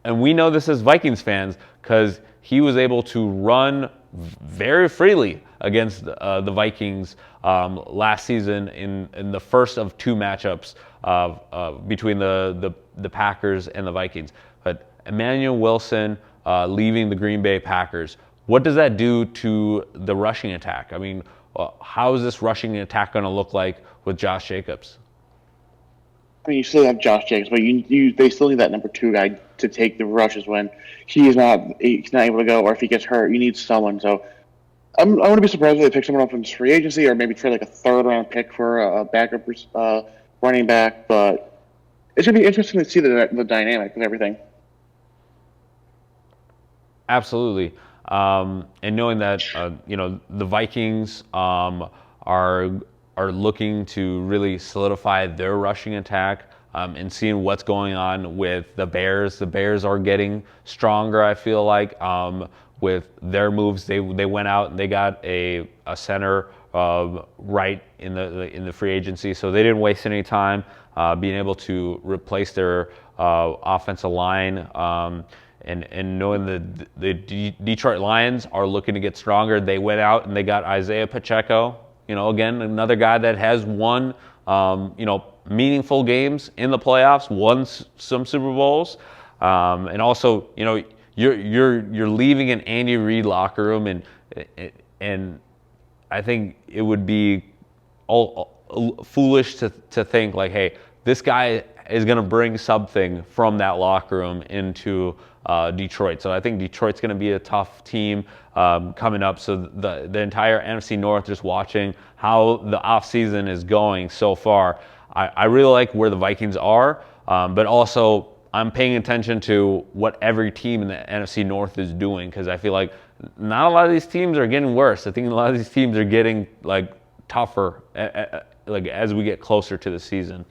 And we know this as Vikings fans because he was able to run very freely against the Vikings last season in the first of two matchups between the Packers and the Vikings. But Emmanuel Wilson leaving the Green Bay Packers, what does that do to the rushing attack? I mean, how is this rushing attack going to look like with Josh Jacobs? I mean, you still have Josh Jacobs, but they still need that number 2 guy to take the rushes when he's not able to go, or if he gets hurt, you need someone. So I wouldn't be surprised if they pick someone up from free agency, or maybe trade like a 3rd-round pick for a backup running back. But it's gonna be interesting to see the dynamic of everything. Absolutely, and knowing that the Vikings are looking to really solidify their rushing attack, and seeing what's going on with the Bears. The Bears are getting stronger, I feel like, with their moves. They went out and they got a center right in the free agency, so they didn't waste any time being able to replace their offensive line. And knowing the Detroit Lions are looking to get stronger, they went out and they got Isaiah Pacheco. Again, another guy that has won, meaningful games in the playoffs, won some Super Bowls, and also, you're leaving an Andy Reid locker room, and I think it would be all foolish to think like, hey, this guy is going to bring something from that locker room into Detroit. So I think Detroit's going to be a tough team coming up. So the entire NFC North, just watching how the offseason is going so far, I really like where the Vikings are, but also I'm paying attention to what every team in the NFC North is doing, because I feel like not a lot of these teams are getting worse. I think a lot of these teams are getting tougher as we get closer to the season.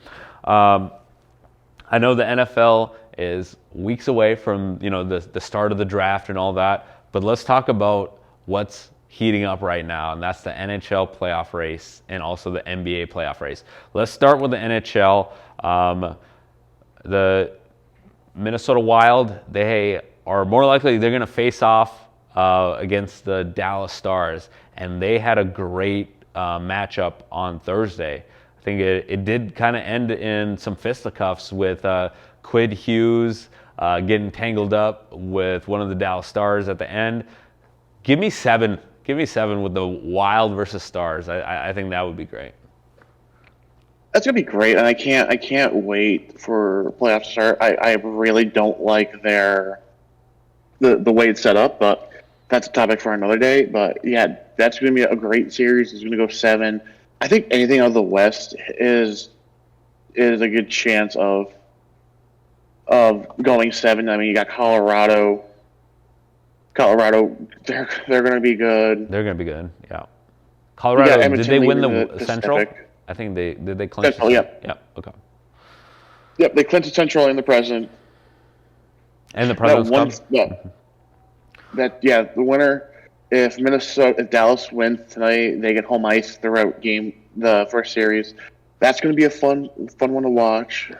I know the NFL is weeks away from the start of the draft and all that, but let's talk about what's heating up right now, and that's the NHL playoff race and also the NBA playoff race. Let's start with the NHL. The Minnesota Wild, they are more likely they're going to face off against the Dallas Stars, and they had a great matchup on Thursday. I think it did kind of end in some fisticuffs with Quid Hughes getting tangled up with one of the Dallas Stars at the end. Give me 7 with the Wild versus Stars. I think that would be great. That's gonna be great, and I can't wait for playoffs to start. I really don't like the way it's set up, but that's a topic for another day. But yeah, that's gonna be a great series. It's gonna go 7. I think anything out of the West is a good chance of going 7. I mean, you got Colorado. They're going to be good. They're going to be good. Yeah. Colorado. Did they win the Central? Pacific. I think did they clinch? Central, yeah. Yeah. Okay. Yep, they clinched the Central and the President. And the President's Cup. The winner. If Dallas wins tonight, they get home ice throughout the first series. That's going to be a fun one to watch.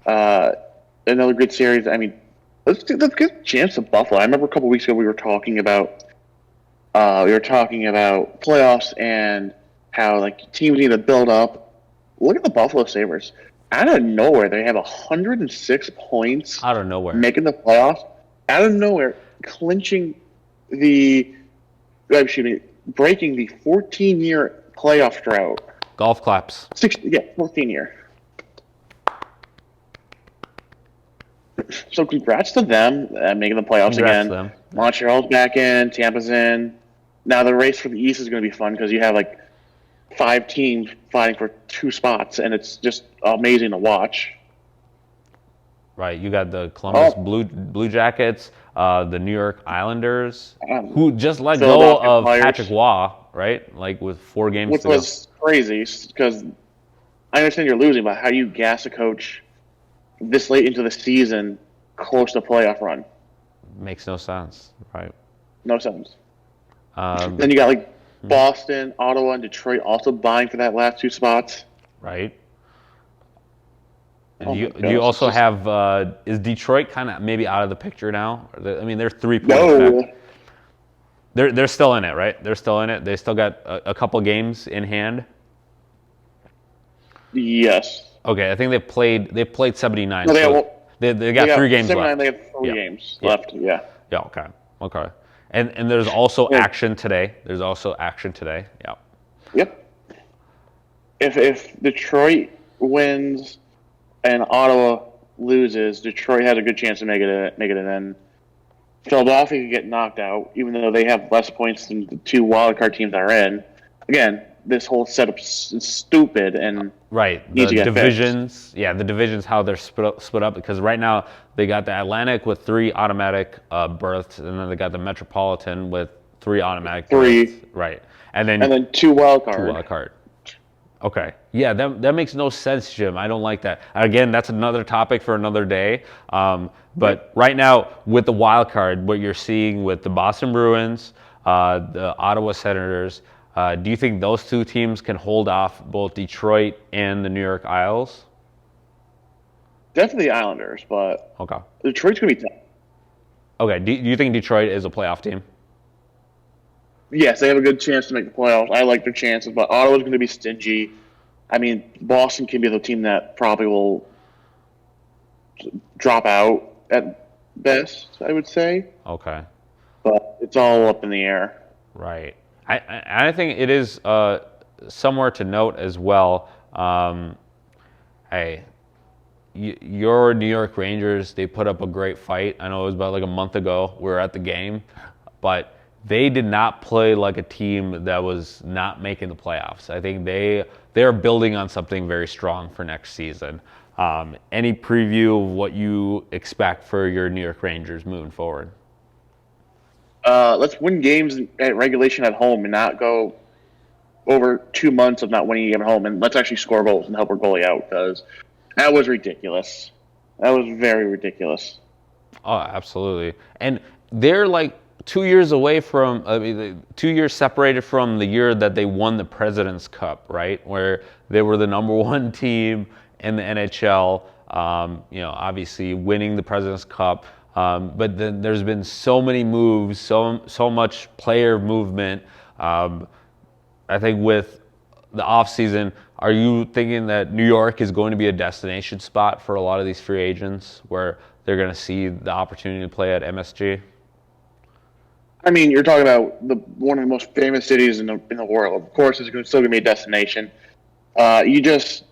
Another good series. I mean, let's give a chance to Buffalo. I remember a couple weeks ago we were talking about playoffs and how teams need to build up. Look at the Buffalo Sabres. Out of nowhere, they have 106 points. Out of nowhere, making the playoffs. Out of nowhere, breaking the 14-year playoff drought. Golf claps. 14-year. So congrats to them making the playoffs again. Montreal's back in, Tampa's in. Now the race for the East is going to be fun because you have 5 teams fighting for 2 spots, and it's just amazing to watch. Right, you got the Columbus Oh, Blue Jackets, the New York Islanders, um, who just let go Philadelphia of Patrick Flyers, Waugh, right? Like with 4 games which to go. was crazy because I understand you're losing, but how do you gas a coach this late into the season, close to playoff run? Makes no sense, right? No sense. Um, Then you got like Boston, Ottawa, and Detroit also vying for that last 2 spots. right. And Oh my do you gosh, it's also just have is Detroit kind of maybe out of the picture now? I mean, they're 3 points back. no. They're still in it, right? They're still in it. They still got a couple games in hand. Yes. Okay, I think they played 79. No, So they got 3 games 79. left. They have 3 Yeah. games Yeah. left. Yeah. Yeah. Okay. Okay. And there's also Yeah. action today. There's also action today. Yeah. Yep. If Detroit wins and Ottawa loses, Detroit has a good chance to make it. Make it, and then Philadelphia could get knocked out, even though they have less points than the 2 wildcard teams are in. Again, this whole setup is stupid and Right. The needs to get fixed. divisions. Yeah, the divisions how they're split up because right now they got the Atlantic with 3 automatic berths, and then they got the Metropolitan with 3 automatic 3. berths. Right. And And then then 2 wildcard. 2 wild card. Okay. Yeah, that makes no sense, Jim. I don't like that. Again, that's another topic for another day. But right now, with the wild card, what you're seeing with the Boston Bruins, the Ottawa Senators, do you think those 2 teams can hold off both Detroit and the New York Isles? Definitely the Islanders, but Okay. Detroit's going to be tough. Okay. Do you think Detroit is a playoff team? Yes, they have a good chance to make the playoffs. I like their chances, but Ottawa's going to be stingy. I mean, Boston can be the team that probably will drop out at best, I would say, Okay. but it's all up in the air. Right. I think it is somewhere to note as well. Hey, your New York Rangers, they put up a great fight. I know it was about like a month ago. We were at the game, but they did not play like a team that was not making the playoffs. I think they're building on something very strong for next season. Any preview of what you expect for your New York Rangers moving forward? Let's win games at regulation at home and not go over 2 months of not winning a game at home. And let's actually score goals and help our goalie out because that was ridiculous. That was very ridiculous. Oh, absolutely. And they're like 2 years away from, 2 years separated from the year that they won the President's Cup, right? Where they were the number 1 team in the NHL, obviously winning the President's Cup. But then there's been so many moves, so much player movement. I think with the offseason, are you thinking that New York is going to be a destination spot for a lot of these free agents where they're going to see the opportunity to play at MSG? I mean, you're talking about one of the most famous cities in the world. Of course, it's still going to be a destination. You just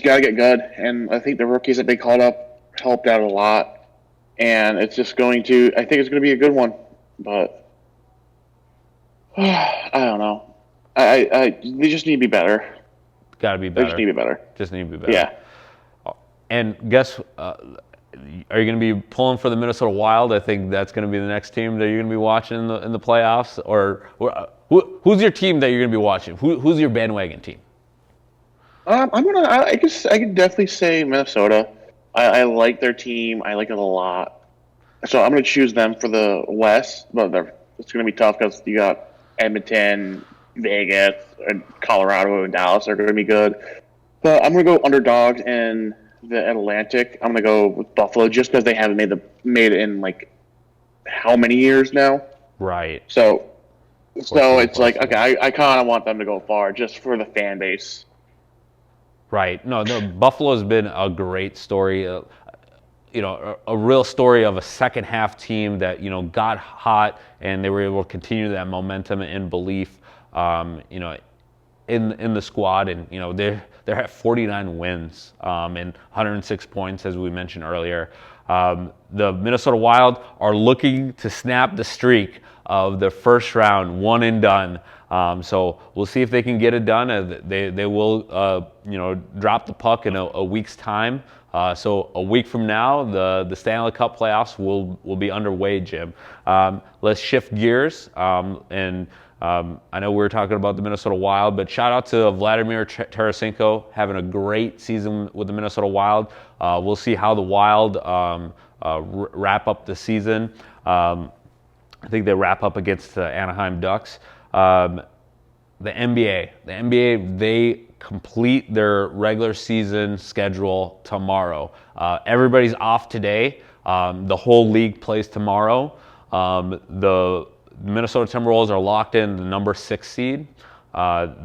got to get good, and I think the rookies that they called up helped out a lot. And it's just I think it's going to be a good one, but I don't know. They just need to be better. Got to be They better. just need to be better. Just need to be better. Yeah. And guess, are you going to be pulling for the Minnesota Wild? I think that's going to be the next team that you're going to be watching in the playoffs. Or who's your team that you're going to be watching? Who's your bandwagon team? I could definitely say Minnesota. I like their team. I like it a lot. So I'm going to choose them for the West. But it's going to be tough because you got Edmonton, Vegas, and Colorado, and Dallas are going to be good. But I'm going to go underdogs in the Atlantic. I'm going to go with Buffalo just because they haven't made it in like how many years now. Right. So it's like, okay, I kind of want them to go far just for the fan base. Right. No, Buffalo's been a great story. A real story of a second half team that, got hot and they were able to continue that momentum and belief, in the squad. And, they're at 49 wins, and 106 points, as we mentioned earlier. The Minnesota Wild are looking to snap the streak of the first round one and done So we'll see if they can get it done. They will drop the puck in a week's time. So a week from now, the Stanley Cup playoffs will be underway, Jim. Let's shift gears. I know we were talking about the Minnesota Wild, but shout out to Vladimir Tarasenko having a great season with the Minnesota Wild. We'll see how the Wild wrap up the season. I think they wrap up against the Anaheim Ducks. The NBA, they complete their regular season schedule tomorrow. Everybody's off today. The whole league plays tomorrow. The Minnesota Timberwolves are locked in the number 6 seed.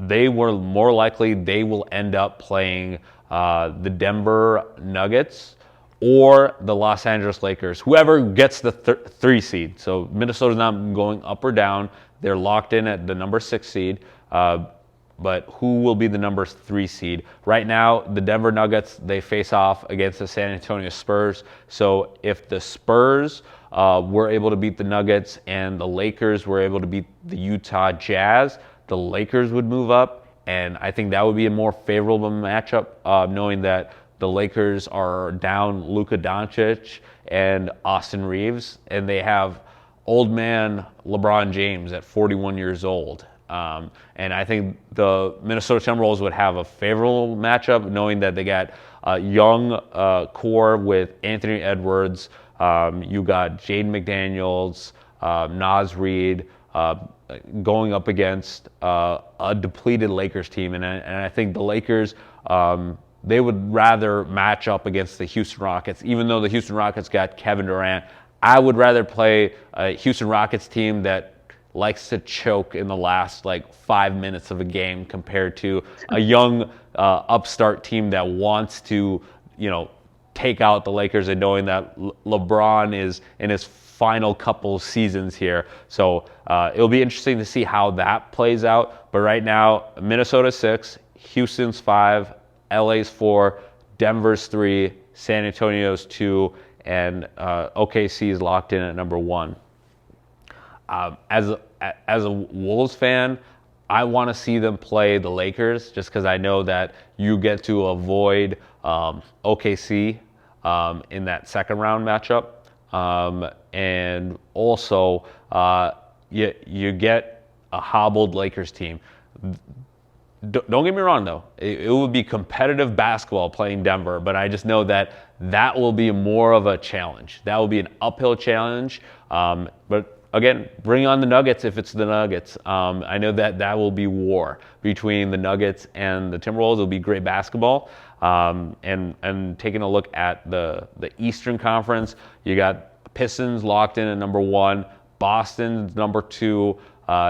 They will end up playing the Denver Nuggets or the Los Angeles Lakers, whoever gets the 3 seed. So Minnesota's not going up or down. They're locked in at the number 6 seed. But who will be the number 3 seed? Right now, the Denver Nuggets, they face off against the San Antonio Spurs. So if the Spurs were able to beat the Nuggets and the Lakers were able to beat the Utah Jazz, the Lakers would move up. And I think that would be a more favorable matchup, knowing that the Lakers are down Luka Doncic and Austin Reeves, and they have old man LeBron James at 41 years old. And I think the Minnesota Timberwolves would have a favorable matchup, knowing that they got a young core with Anthony Edwards. You got Jaden McDaniels, Naz Reid, going up against a depleted Lakers team. And I think the Lakers, they would rather match up against the Houston Rockets, even though the Houston Rockets got Kevin Durant. I would rather play a Houston Rockets team that likes to choke in the last 5 minutes of a game compared to a young upstart team that wants to, take out the Lakers, and knowing that LeBron is in his final couple seasons here. So it'll be interesting to see how that plays out. But right now, Minnesota's 6, Houston's 5, LA's 4, Denver's 3, San Antonio's 2, and OKC is locked in at number 1. As a Wolves fan, I want to see them play the Lakers just because I know that you get to avoid OKC in that second round matchup. And also, you get a hobbled Lakers team. Don't get me wrong, though. It would be competitive basketball playing Denver, but I just know that will be more of a challenge. That will be an uphill challenge. But again, bring on the Nuggets if it's the Nuggets. I know that will be war between the Nuggets and the Timberwolves. It'll be great basketball. And taking a look at the Eastern Conference, you got Pistons locked in at number 1, Boston's number 2,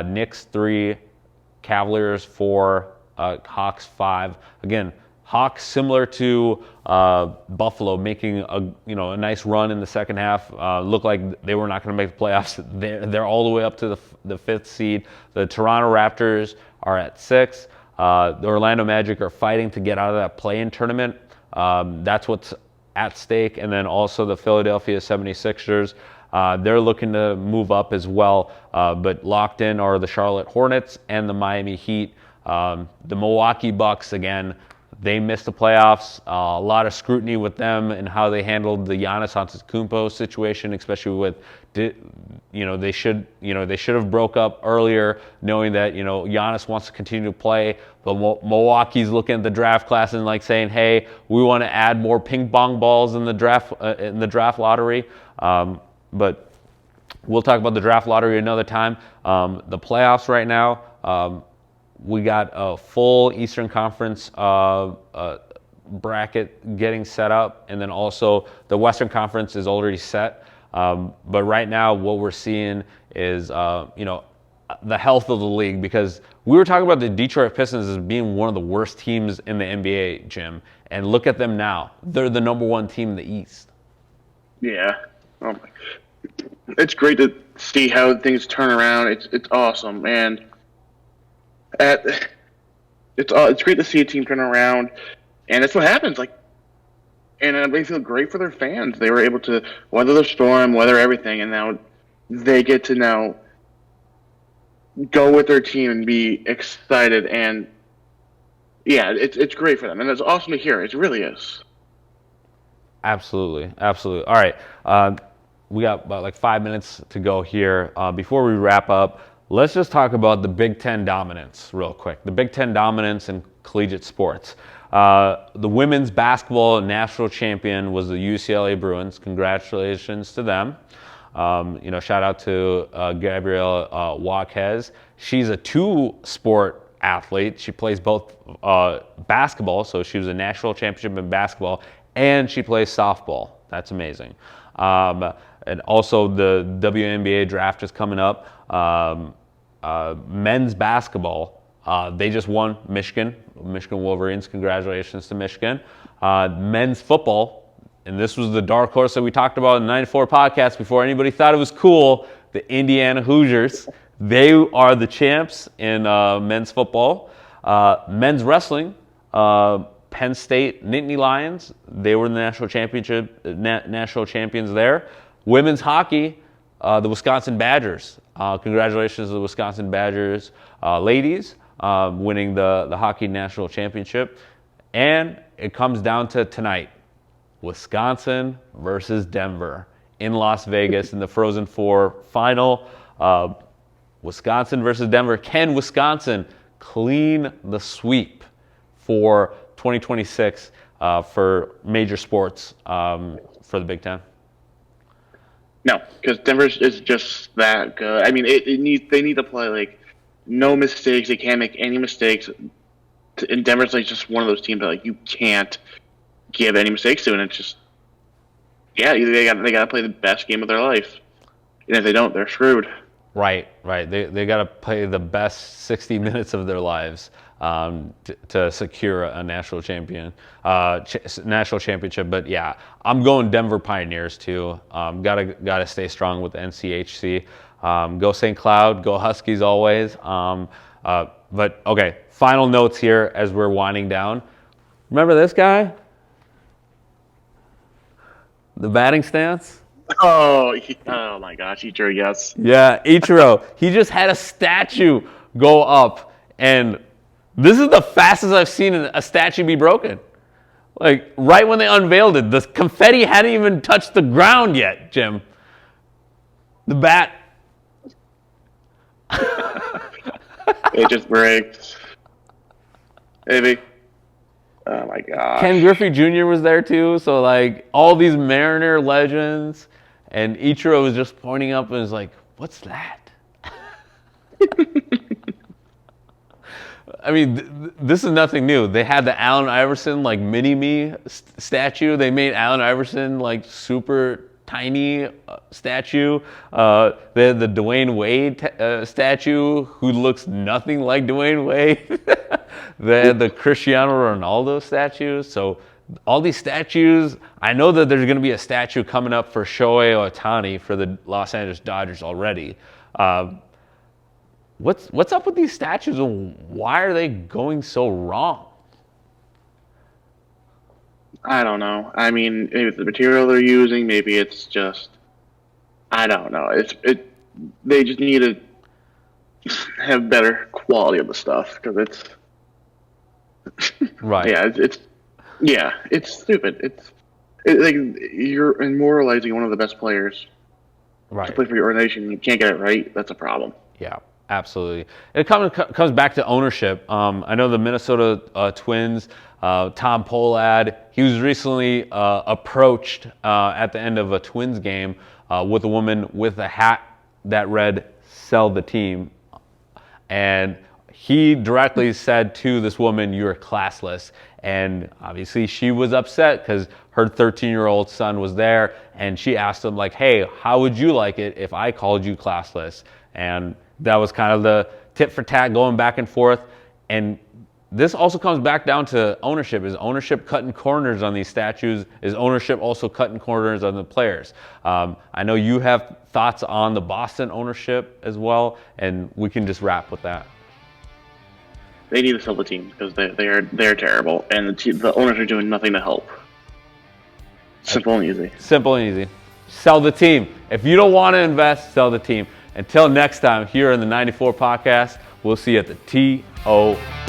Knicks 3, Cavaliers 4, Hawks 5. Again, Hawks similar to Buffalo, making a nice run in the second half. Looked like they were not going to make the playoffs. They're all the way up to the 5th seed. The Toronto Raptors are at 6. The Orlando Magic are fighting to get out of that play-in tournament. That's what's at stake. And then also the Philadelphia 76ers. They're looking to move up as well, but locked in are the Charlotte Hornets and the Miami Heat. The Milwaukee Bucks, again, they missed the playoffs. A lot of scrutiny with them and how they handled the Giannis Antetokounmpo situation, especially with, they should have broke up earlier, knowing that Giannis wants to continue to play, but Milwaukee's looking at the draft class and saying, hey, we want to add more ping pong balls in the draft lottery. But we'll talk about the draft lottery another time. The playoffs right now. We got a full Eastern Conference bracket getting set up, and then also the Western Conference is already set. But right now, what we're seeing is, the health of the league, because we were talking about the Detroit Pistons as being one of the worst teams in the NBA, Jim, and look at them now. They're the number 1 team in the East. Yeah. Oh my. It's great to see how things turn around. It's awesome, and it's great to see a team turn around, and that's what happens. And they feel great for their fans. They were able to weather the storm, weather everything, and now they get to go with their team and be excited. And yeah, it's great for them, and it's awesome to hear. It really is. Absolutely, absolutely. All right, we got about like 5 minutes to go here. Before we wrap up, let's just talk about the Big Ten dominance real quick. The Big Ten dominance in collegiate sports. The women's basketball national champion was the UCLA Bruins. Congratulations to them. Shout out to Gabrielle Jaquez. She's a two-sport athlete. She plays both basketball, so she was a national championship in basketball, and she plays softball. That's amazing. And also the WNBA draft is coming up. Men's basketball, they just won Michigan Wolverines. Congratulations to Michigan. Men's football, and this was the dark horse that we talked about in the 94 podcast before anybody thought it was cool, the Indiana Hoosiers. They are the champs in men's football. Men's wrestling, Penn State Nittany Lions, they were the national champions there. Women's hockey, the Wisconsin Badgers. Congratulations to the Wisconsin Badgers ladies winning the hockey national championship. And it comes down to tonight, Wisconsin versus Denver in Las Vegas in the Frozen Four final. Wisconsin versus Denver. Can Wisconsin clean the sweep for 2026 for major sports for the Big Ten? No, because Denver is just that good. I mean, they need to play like no mistakes. They can't make any mistakes. And Denver's like just one of those teams that like you can't give any mistakes to, and it's just either they got to play the best game of their life, and if they don't, they're screwed. Right. They got to play the best 60 minutes of their lives to secure a national championship. But yeah, I'm going Denver Pioneers too. Gotta stay strong with the NCHC. Go St. Cloud. Go Huskies always. But okay, final notes here as we're winding down. Remember this guy? The batting stance? Oh my gosh, Ichiro, yes. Yeah, Ichiro. He just had a statue go up, and this is the fastest I've seen a statue be broken. Like, right when they unveiled it, the confetti hadn't even touched the ground yet, Jim. The bat. It just breaks. Maybe. Oh my gosh. Ken Griffey Jr. was there too, so like all these Mariner legends, and Ichiro was just pointing up and was like, "What's that?" I mean, this is nothing new. They had the Allen Iverson like mini-me statue. They made Allen Iverson like super tiny statue. They had the Dwayne Wade statue, who looks nothing like Dwayne Wade. They had the Cristiano Ronaldo statues. So all these statues, I know that there's going to be a statue coming up for Shohei Ohtani for the Los Angeles Dodgers already. What's up with these statues, and why are they going so wrong? I don't know. I mean, maybe it's the material they're using. Maybe it's just, I don't know. They just need to have better quality of the stuff, because it's right. It's stupid. It's like you're immortalizing one of the best players to play for your organization. You can't get it right. That's a problem. Yeah. Absolutely. It comes back to ownership. I know the Minnesota Twins, Tom Pohlad, he was recently approached at the end of a Twins game with a woman with a hat that read, "Sell the team." And he directly said to this woman, "You're classless." And obviously she was upset because her 13-year-old son was there, and she asked him, like, "Hey, how would you like it if I called you classless?" And that was kind of the tit for tat going back and forth. And this also comes back down to ownership. Is ownership cutting corners on these statues? Is ownership also cutting corners on the players? I know you have thoughts on the Boston ownership as well, and we can just wrap with that. They need to sell the team because they're terrible, and the owners are doing nothing to help. Simple and easy. Simple and easy. Sell the team. If you don't want to invest, sell the team. Until next time, here in the 94 podcast, we'll see you at the TO